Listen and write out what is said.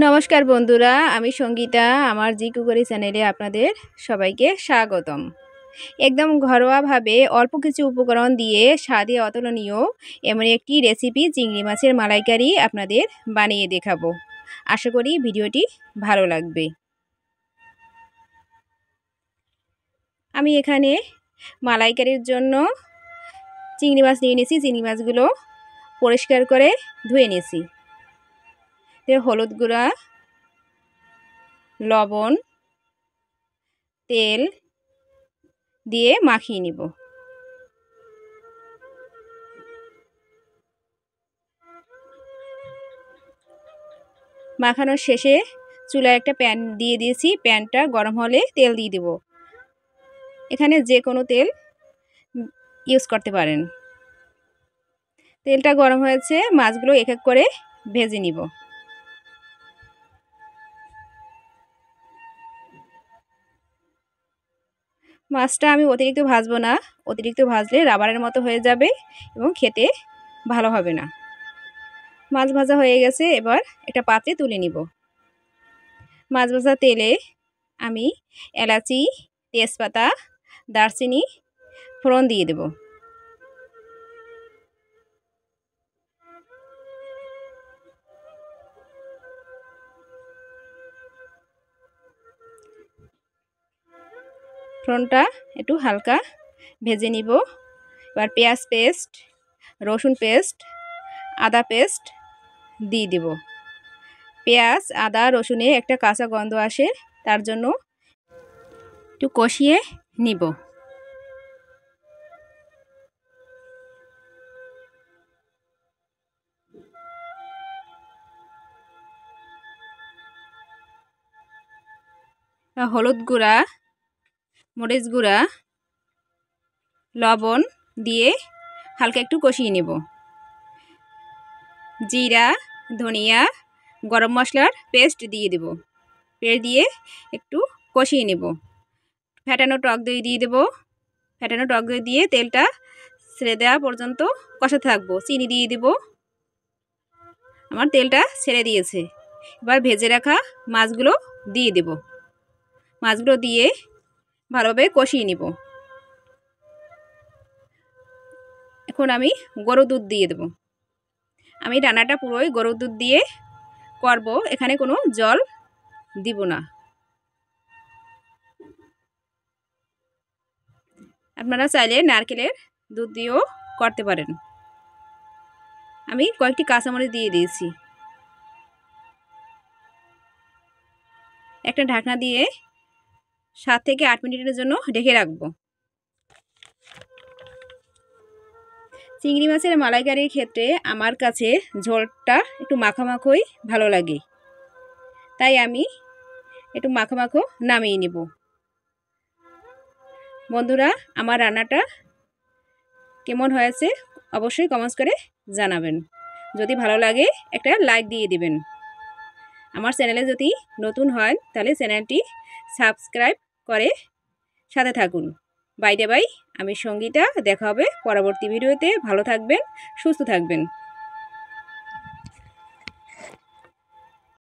নমস্কার বন্ধুরা, আমি সঙ্গীতা। আমার জি কুকারি চ্যানেলে আপনাদের সবাইকে স্বাগতম। একদম ঘরোয়াভাবে অল্প কিছু উপকরণ দিয়ে স্বাদে অতুলনীয় এমন একটি রেসিপি চিংড়ি মাছের মালাইকারি আপনাদের বানিয়ে দেখাবো। আশা করি ভিডিওটি ভালো লাগবে। আমি এখানে মালাইকারির জন্য চিংড়ি মাছ নিয়ে নিয়েছি। চিংড়ি মাছগুলো পরিষ্কার করে ধুয়ে নিয়েছি। হলুদ গুঁড়া, লবণ, তেল দিয়ে মাখিয়ে নিব। মাখানোর শেষে চুলায় একটা প্যান দিয়ে দিয়েছি। প্যানটা গরম হলে তেল দিয়ে দেব। এখানে যে কোনো তেল ইউজ করতে পারেন। তেলটা গরম হয়েছে, মাছগুলো এক এক করে ভেজে নিব। মাছটা আমি অতিরিক্ত ভাজবো না, অতিরিক্ত ভাজলে রাবারের মতো হয়ে যাবে এবং খেতে ভালো হবে না। মাছ ভাজা হয়ে গেছে, এবার একটা পাত্রে তুলে নিব। মাছ ভাজা তেলে আমি এলাচি, তেজপাতা, দারচিনি ফোড়ন দিয়ে দেব। ফোড়নটা একটু হালকা ভেজে নিব। এবার পেঁয়াজ পেস্ট, রসুন পেস্ট, আদা পেস্ট দিয়ে দেব। পেঁয়াজ, আদা, রসুনে একটা কাঁচা গন্ধ আসে, তার জন্য একটু কষিয়ে নিব। হলুদ গুঁড়া, মরিচ গুঁড়া, লবণ দিয়ে হালকা একটু কষিয়ে নেব। জিরা, ধনিয়া, গরম মশলার পেস্ট দিয়ে দেব। পেস্ট দিয়ে একটু কষিয়ে নেব। ফেটানো টক দই দিয়ে দেব। ফেটানো টক দই দিয়ে তেলটা ছেড়ে দেওয়া পর্যন্ত কষাতে থাকবো। চিনি দিয়ে দেব। আমার তেলটা ছেড়ে দিয়েছে। এবার ভেজে রাখা মাছগুলো দিয়ে দেব। মাছগুলো দিয়ে ভালোভাবে কষিয়ে নিব। এখন আমি গরুর দুধ দিয়ে দেব। আমি রান্নাটা পুরোই গরুর দুধ দিয়ে করব, এখানে কোনো জল দিব না। আপনারা চাইলে নারকেলের দুধ দিয়েও করতে পারেন। আমি কয়েকটি কাঁচামরিচ দিয়ে দিয়েছি। একটা ঢাকনা দিয়ে 7 থেকে 8 মিনিটের জন্য ঢেকে রাখবো। চিংড়ি মাছের মালাইকারির ক্ষেত্রে আমার কাছে ঝোলটা একটু মাখামাখোই ভালো লাগে, তাই আমি একটু মাখামাখো নামিয়ে নেব। বন্ধুরা, আমার রান্নাটা কেমন হয়েছে অবশ্যই কমেন্টস করে জানাবেন। যদি ভালো লাগে একটা লাইক দিয়ে দিবেন। আমার চ্যানেলে যদি নতুন হয় তাহলে চ্যানেলটি সাবস্ক্রাইব করে সাথে থাকুন। বাই, আমি সঙ্গীতা। দেখা হবে পরবর্তী ভিডিওতে। ভালো থাকবেন, সুস্থ থাকবেন।